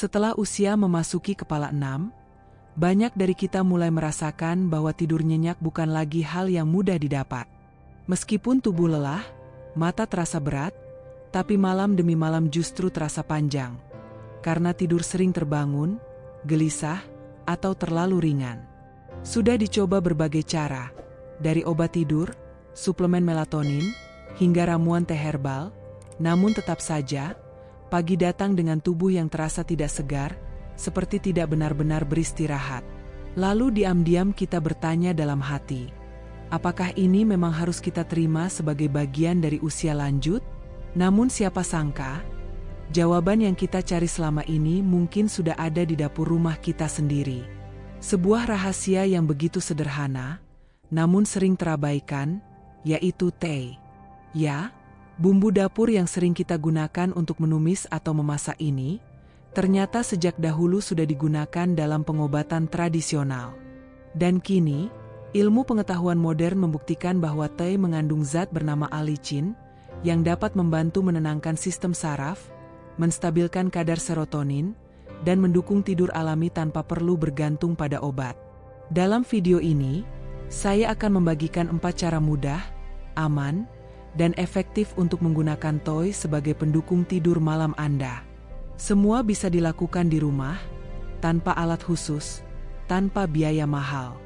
Setelah usia memasuki kepala 6, banyak dari kita mulai merasakan bahwa tidur nyenyak bukan lagi hal yang mudah didapat. Meskipun tubuh lelah, mata terasa berat, tapi malam demi malam justru terasa panjang. Karena tidur sering terbangun, gelisah, atau terlalu ringan. Sudah dicoba berbagai cara, dari obat tidur, suplemen melatonin, hingga ramuan teh herbal, namun tetap saja, pagi datang dengan tubuh yang terasa tidak segar, seperti tidak benar-benar beristirahat. Lalu diam-diam kita bertanya dalam hati, apakah ini memang harus kita terima sebagai bagian dari usia lanjut? Namun siapa sangka, jawaban yang kita cari selama ini mungkin sudah ada di dapur rumah kita sendiri. Sebuah rahasia yang begitu sederhana, namun sering terabaikan, yaitu teh. Ya, bumbu dapur yang sering kita gunakan untuk menumis atau memasak ini, ternyata sejak dahulu sudah digunakan dalam pengobatan tradisional. Dan kini, ilmu pengetahuan modern membuktikan bahwa teh mengandung zat bernama allicin, yang dapat membantu menenangkan sistem saraf, menstabilkan kadar serotonin, dan mendukung tidur alami tanpa perlu bergantung pada obat. Dalam video ini, saya akan membagikan 4 cara mudah, aman, dan efektif untuk menggunakan teh sebagai pendukung tidur malam Anda. Semua bisa dilakukan di rumah, tanpa alat khusus, tanpa biaya mahal.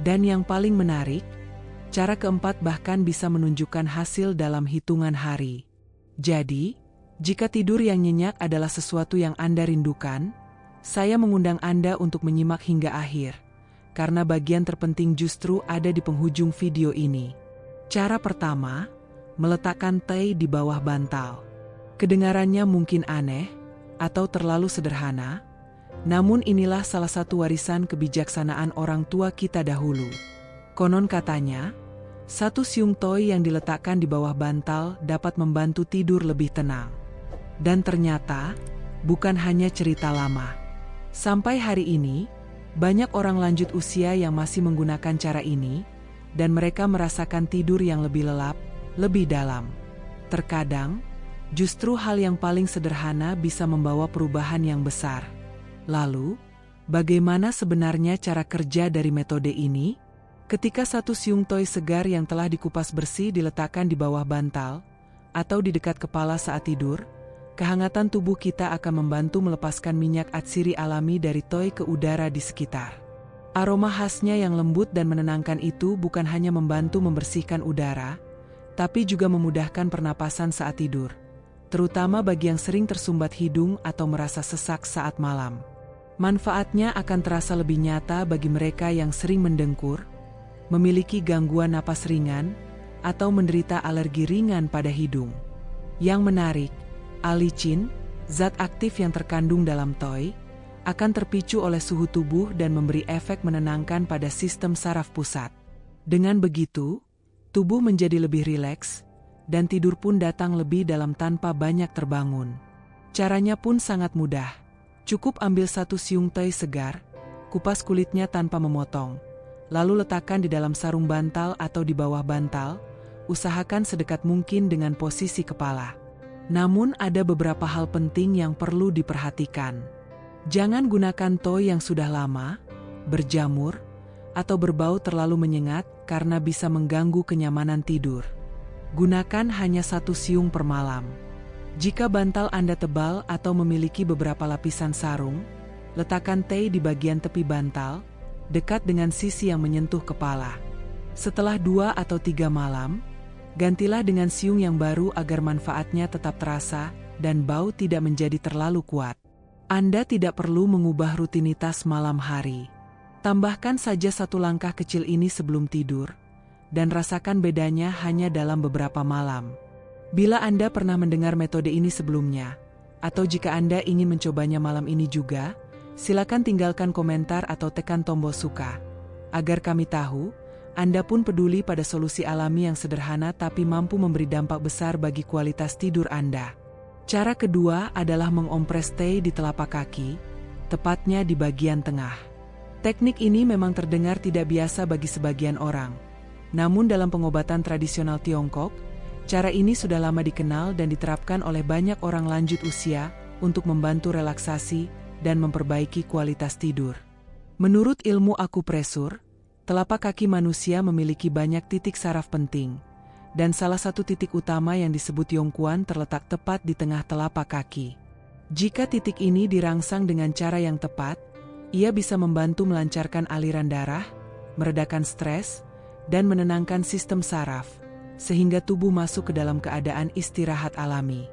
Dan yang paling menarik, cara keempat bahkan bisa menunjukkan hasil dalam hitungan hari. Jadi, jika tidur yang nyenyak adalah sesuatu yang Anda rindukan, saya mengundang Anda untuk menyimak hingga akhir, karena bagian terpenting justru ada di penghujung video ini. Cara pertama, meletakkan teh di bawah bantal. Kedengarannya mungkin aneh, atau terlalu sederhana, namun inilah salah satu warisan kebijaksanaan orang tua kita dahulu. Konon katanya, satu siung teh yang diletakkan di bawah bantal dapat membantu tidur lebih tenang. Dan ternyata, bukan hanya cerita lama. Sampai hari ini, banyak orang lanjut usia yang masih menggunakan cara ini, dan mereka merasakan tidur yang lebih lelap, lebih dalam. Terkadang, justru hal yang paling sederhana bisa membawa perubahan yang besar. Lalu, bagaimana sebenarnya cara kerja dari metode ini? Ketika satu siung teh segar yang telah dikupas bersih diletakkan di bawah bantal, atau di dekat kepala saat tidur, kehangatan tubuh kita akan membantu melepaskan minyak atsiri alami dari teh ke udara di sekitar. Aroma khasnya yang lembut dan menenangkan itu bukan hanya membantu membersihkan udara, tapi juga memudahkan pernapasan saat tidur, terutama bagi yang sering tersumbat hidung atau merasa sesak saat malam. Manfaatnya akan terasa lebih nyata bagi mereka yang sering mendengkur, memiliki gangguan napas ringan, atau menderita alergi ringan pada hidung. Yang menarik, allicin, zat aktif yang terkandung dalam teh, akan terpicu oleh suhu tubuh dan memberi efek menenangkan pada sistem saraf pusat. Dengan begitu, tubuh menjadi lebih rileks, dan tidur pun datang lebih dalam tanpa banyak terbangun. Caranya pun sangat mudah. Cukup ambil satu siung teh segar, kupas kulitnya tanpa memotong, lalu letakkan di dalam sarung bantal atau di bawah bantal, usahakan sedekat mungkin dengan posisi kepala. Namun ada beberapa hal penting yang perlu diperhatikan. Jangan gunakan teh yang sudah lama, berjamur, atau berbau terlalu menyengat karena bisa mengganggu kenyamanan tidur. Gunakan hanya satu siung per malam. Jika bantal Anda tebal atau memiliki beberapa lapisan sarung, letakkan teh di bagian tepi bantal, dekat dengan sisi yang menyentuh kepala. Setelah 2 atau 3 malam, gantilah dengan siung yang baru agar manfaatnya tetap terasa dan bau tidak menjadi terlalu kuat. Anda tidak perlu mengubah rutinitas malam hari. Tambahkan saja satu langkah kecil ini sebelum tidur, dan rasakan bedanya hanya dalam beberapa malam. Bila Anda pernah mendengar metode ini sebelumnya, atau jika Anda ingin mencobanya malam ini juga, silakan tinggalkan komentar atau tekan tombol suka, agar kami tahu, Anda pun peduli pada solusi alami yang sederhana tapi mampu memberi dampak besar bagi kualitas tidur Anda. Cara kedua adalah mengompres teh di telapak kaki, tepatnya di bagian tengah. Teknik ini memang terdengar tidak biasa bagi sebagian orang. Namun dalam pengobatan tradisional Tiongkok, cara ini sudah lama dikenal dan diterapkan oleh banyak orang lanjut usia untuk membantu relaksasi dan memperbaiki kualitas tidur. Menurut ilmu akupresur, telapak kaki manusia memiliki banyak titik saraf penting, dan salah satu titik utama yang disebut Yongquan terletak tepat di tengah telapak kaki. Jika titik ini dirangsang dengan cara yang tepat, ia bisa membantu melancarkan aliran darah, meredakan stres, dan menenangkan sistem saraf, sehingga tubuh masuk ke dalam keadaan istirahat alami.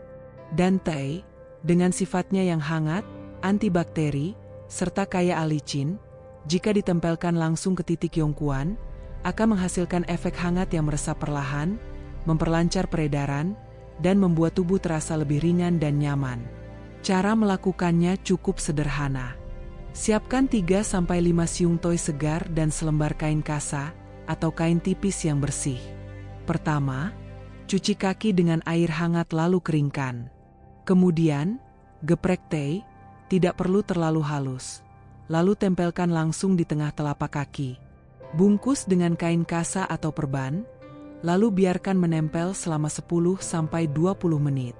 Dan teh, dengan sifatnya yang hangat, antibakteri, serta kaya alicin, jika ditempelkan langsung ke titik Yongquan, akan menghasilkan efek hangat yang meresap perlahan, memperlancar peredaran, dan membuat tubuh terasa lebih ringan dan nyaman. Cara melakukannya cukup sederhana. Siapkan 3-5 siung toy segar dan selembar kain kasa atau kain tipis yang bersih. Pertama, cuci kaki dengan air hangat lalu keringkan. Kemudian, geprek teh, tidak perlu terlalu halus. Lalu tempelkan langsung di tengah telapak kaki. Bungkus dengan kain kasa atau perban, lalu biarkan menempel selama 10-20 menit.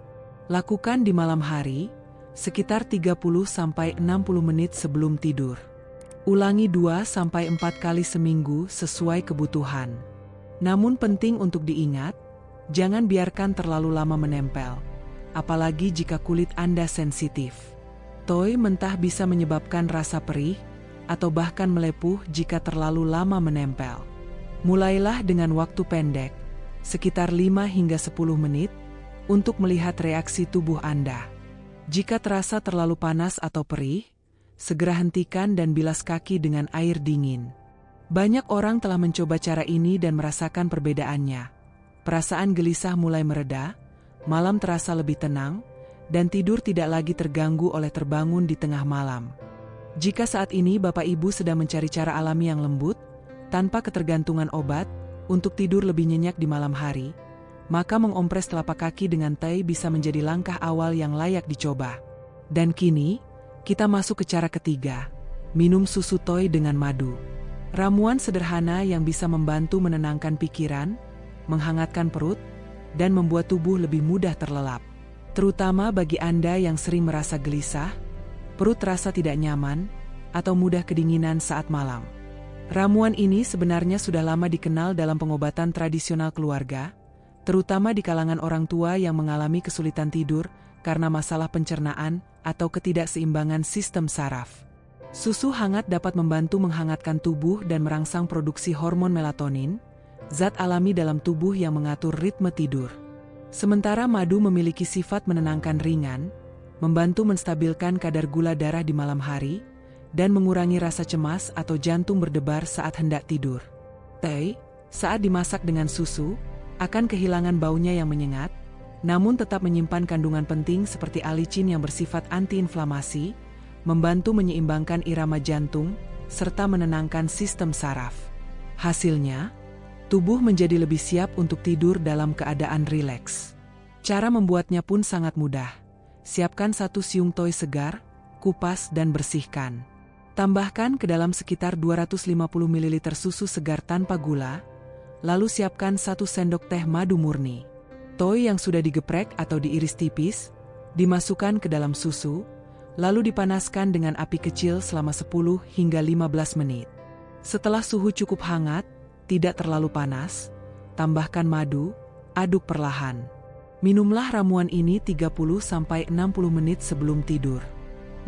Lakukan di malam hari, sekitar 30-60 menit sebelum tidur. Ulangi 2-4 kali seminggu sesuai kebutuhan. Namun penting untuk diingat, jangan biarkan terlalu lama menempel, apalagi jika kulit Anda sensitif. Toy mentah bisa menyebabkan rasa perih, atau bahkan melepuh jika terlalu lama menempel. Mulailah dengan waktu pendek, sekitar 5-10 menit, untuk melihat reaksi tubuh Anda. Jika terasa terlalu panas atau perih, segera hentikan dan bilas kaki dengan air dingin. Banyak orang telah mencoba cara ini dan merasakan perbedaannya. Perasaan gelisah mulai mereda, malam terasa lebih tenang, dan tidur tidak lagi terganggu oleh terbangun di tengah malam. Jika saat ini Bapak Ibu sedang mencari cara alami yang lembut, tanpa ketergantungan obat, untuk tidur lebih nyenyak di malam hari, maka mengompres telapak kaki dengan teh bisa menjadi langkah awal yang layak dicoba. Dan kini, kita masuk ke cara ketiga, minum susu toy dengan madu. Ramuan sederhana yang bisa membantu menenangkan pikiran, menghangatkan perut, dan membuat tubuh lebih mudah terlelap. Terutama bagi Anda yang sering merasa gelisah, perut terasa tidak nyaman, atau mudah kedinginan saat malam. Ramuan ini sebenarnya sudah lama dikenal dalam pengobatan tradisional keluarga, terutama di kalangan orang tua yang mengalami kesulitan tidur karena masalah pencernaan atau ketidakseimbangan sistem saraf. Susu hangat dapat membantu menghangatkan tubuh dan merangsang produksi hormon melatonin, zat alami dalam tubuh yang mengatur ritme tidur. Sementara madu memiliki sifat menenangkan ringan, membantu menstabilkan kadar gula darah di malam hari, dan mengurangi rasa cemas atau jantung berdebar saat hendak tidur. Teh, saat dimasak dengan susu, akan kehilangan baunya yang menyengat, namun tetap menyimpan kandungan penting seperti alicin yang bersifat antiinflamasi, membantu menyeimbangkan irama jantung, serta menenangkan sistem saraf. Hasilnya, tubuh menjadi lebih siap untuk tidur dalam keadaan rileks. Cara membuatnya pun sangat mudah. Siapkan 1 siung toy segar, kupas dan bersihkan. Tambahkan ke dalam sekitar 250 ml susu segar tanpa gula, lalu siapkan 1 sendok teh madu murni. Toy yang sudah digeprek atau diiris tipis, dimasukkan ke dalam susu, lalu dipanaskan dengan api kecil selama 10 hingga 15 menit. Setelah suhu cukup hangat, tidak terlalu panas, tambahkan madu, aduk perlahan. Minumlah ramuan ini 30-60 menit sebelum tidur.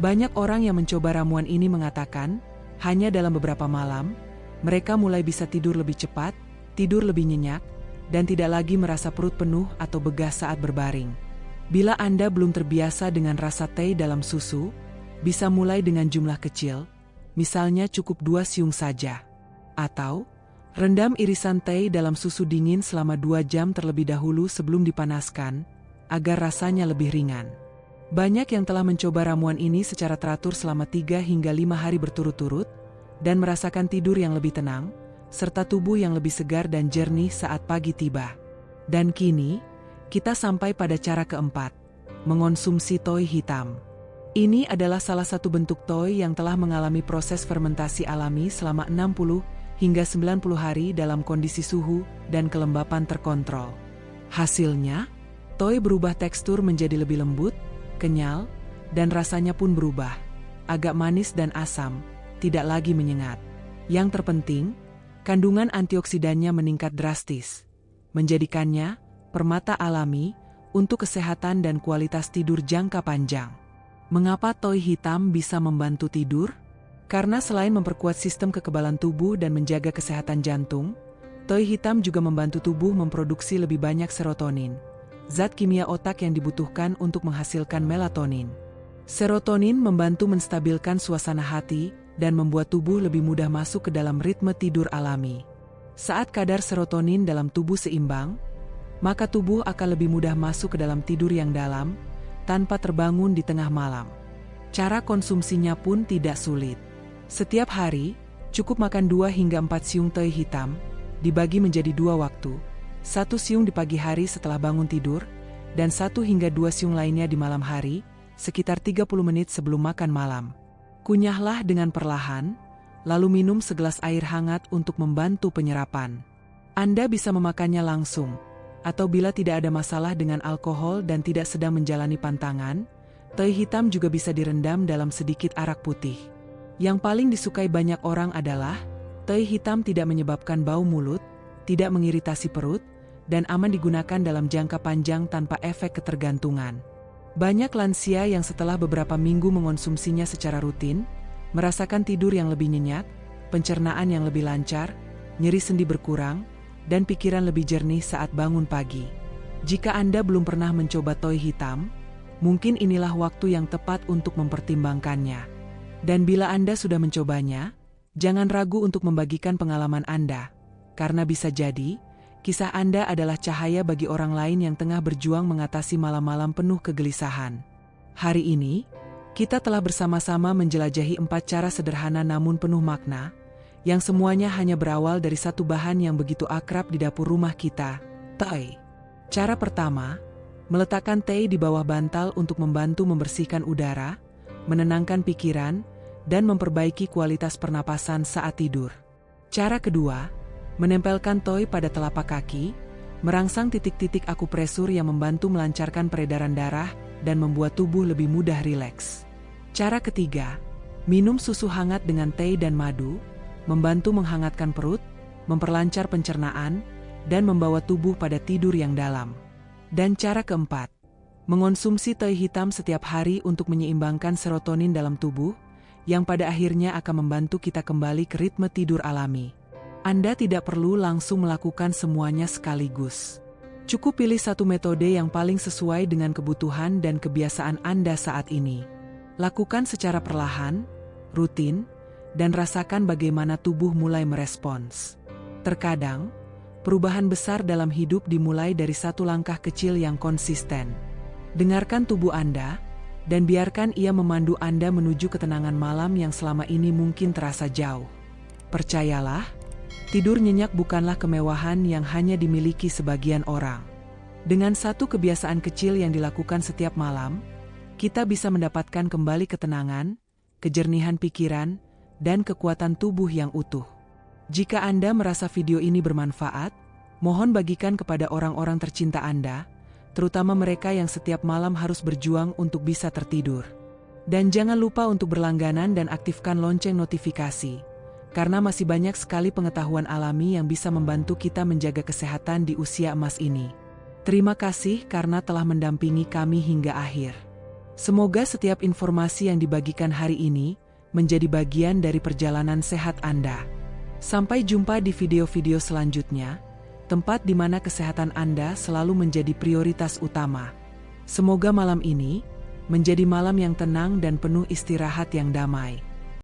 Banyak orang yang mencoba ramuan ini mengatakan, hanya dalam beberapa malam, mereka mulai bisa tidur lebih cepat, tidur lebih nyenyak, dan tidak lagi merasa perut penuh atau begas saat berbaring. Bila Anda belum terbiasa dengan rasa teh dalam susu, bisa mulai dengan jumlah kecil, misalnya cukup 2 siung saja. Atau, rendam irisan teh dalam susu dingin selama 2 jam terlebih dahulu sebelum dipanaskan, agar rasanya lebih ringan. Banyak yang telah mencoba ramuan ini secara teratur selama 3 hingga 5 hari berturut-turut, dan merasakan tidur yang lebih tenang, serta tubuh yang lebih segar dan jernih saat pagi tiba. Dan kini, kita sampai pada cara keempat, mengonsumsi toy hitam. Ini adalah salah satu bentuk toy yang telah mengalami proses fermentasi alami selama 60 hingga 90 hari dalam kondisi suhu dan kelembapan terkontrol. Hasilnya, toy berubah tekstur menjadi lebih lembut, kenyal, dan rasanya pun berubah. agak manis dan asam, tidak lagi menyengat. Yang terpenting, kandungan antioksidannya meningkat drastis, menjadikannya permata alami untuk kesehatan dan kualitas tidur jangka panjang. Mengapa toei hitam bisa membantu tidur? Karena selain memperkuat sistem kekebalan tubuh dan menjaga kesehatan jantung, toei hitam juga membantu tubuh memproduksi lebih banyak serotonin, zat kimia otak yang dibutuhkan untuk menghasilkan melatonin. Serotonin membantu menstabilkan suasana hati dan membuat tubuh lebih mudah masuk ke dalam ritme tidur alami. Saat kadar serotonin dalam tubuh seimbang, maka tubuh akan lebih mudah masuk ke dalam tidur yang dalam, tanpa terbangun di tengah malam. Cara konsumsinya pun tidak sulit. Setiap hari, cukup makan 2 hingga 4 siung toei hitam, dibagi menjadi 2 waktu, 1 siung di pagi hari setelah bangun tidur, dan 1 hingga 2 siung lainnya di malam hari, sekitar 30 menit sebelum makan malam. Kunyahlah dengan perlahan, lalu minum segelas air hangat untuk membantu penyerapan. Anda bisa memakannya langsung, atau bila tidak ada masalah dengan alkohol dan tidak sedang menjalani pantangan, toei hitam juga bisa direndam dalam sedikit arak putih. Yang paling disukai banyak orang adalah, toei hitam tidak menyebabkan bau mulut, tidak mengiritasi perut, dan aman digunakan dalam jangka panjang tanpa efek ketergantungan. Banyak lansia yang setelah beberapa minggu mengonsumsinya secara rutin, merasakan tidur yang lebih nyenyak, pencernaan yang lebih lancar, nyeri sendi berkurang, dan pikiran lebih jernih saat bangun pagi. Jika Anda belum pernah mencoba toei hitam, mungkin inilah waktu yang tepat untuk mempertimbangkannya. Dan bila Anda sudah mencobanya, jangan ragu untuk membagikan pengalaman Anda, karena bisa jadi, kisah Anda adalah cahaya bagi orang lain yang tengah berjuang mengatasi malam-malam penuh kegelisahan. Hari ini, kita telah bersama-sama menjelajahi 4 cara sederhana namun penuh makna, yang semuanya hanya berawal dari satu bahan yang begitu akrab di dapur rumah kita, teh. Cara pertama, meletakkan teh di bawah bantal untuk membantu membersihkan udara, menenangkan pikiran, dan memperbaiki kualitas pernapasan saat tidur. Cara kedua, menempelkan toei pada telapak kaki, merangsang titik-titik akupresur yang membantu melancarkan peredaran darah dan membuat tubuh lebih mudah rileks. Cara ketiga, minum susu hangat dengan teh dan madu, membantu menghangatkan perut, memperlancar pencernaan, dan membawa tubuh pada tidur yang dalam. Dan cara keempat, mengonsumsi toei hitam setiap hari untuk menyeimbangkan serotonin dalam tubuh, yang pada akhirnya akan membantu kita kembali ke ritme tidur alami. Anda tidak perlu langsung melakukan semuanya sekaligus. Cukup pilih satu metode yang paling sesuai dengan kebutuhan dan kebiasaan Anda saat ini. Lakukan secara perlahan, rutin, dan rasakan bagaimana tubuh mulai merespons. Terkadang, perubahan besar dalam hidup dimulai dari satu langkah kecil yang konsisten. Dengarkan tubuh Anda, dan biarkan ia memandu Anda menuju ketenangan malam yang selama ini mungkin terasa jauh. Percayalah, tidur nyenyak bukanlah kemewahan yang hanya dimiliki sebagian orang. Dengan satu kebiasaan kecil yang dilakukan setiap malam, kita bisa mendapatkan kembali ketenangan, kejernihan pikiran, dan kekuatan tubuh yang utuh. Jika Anda merasa video ini bermanfaat, mohon bagikan kepada orang-orang tercinta Anda, terutama mereka yang setiap malam harus berjuang untuk bisa tertidur. Dan jangan lupa untuk berlangganan dan aktifkan lonceng notifikasi, karena masih banyak sekali pengetahuan alami yang bisa membantu kita menjaga kesehatan di usia emas ini. Terima kasih karena telah mendampingi kami hingga akhir. Semoga setiap informasi yang dibagikan hari ini menjadi bagian dari perjalanan sehat Anda. Sampai jumpa di video-video selanjutnya, tempat di mana kesehatan Anda selalu menjadi prioritas utama. Semoga malam ini menjadi malam yang tenang dan penuh istirahat yang damai.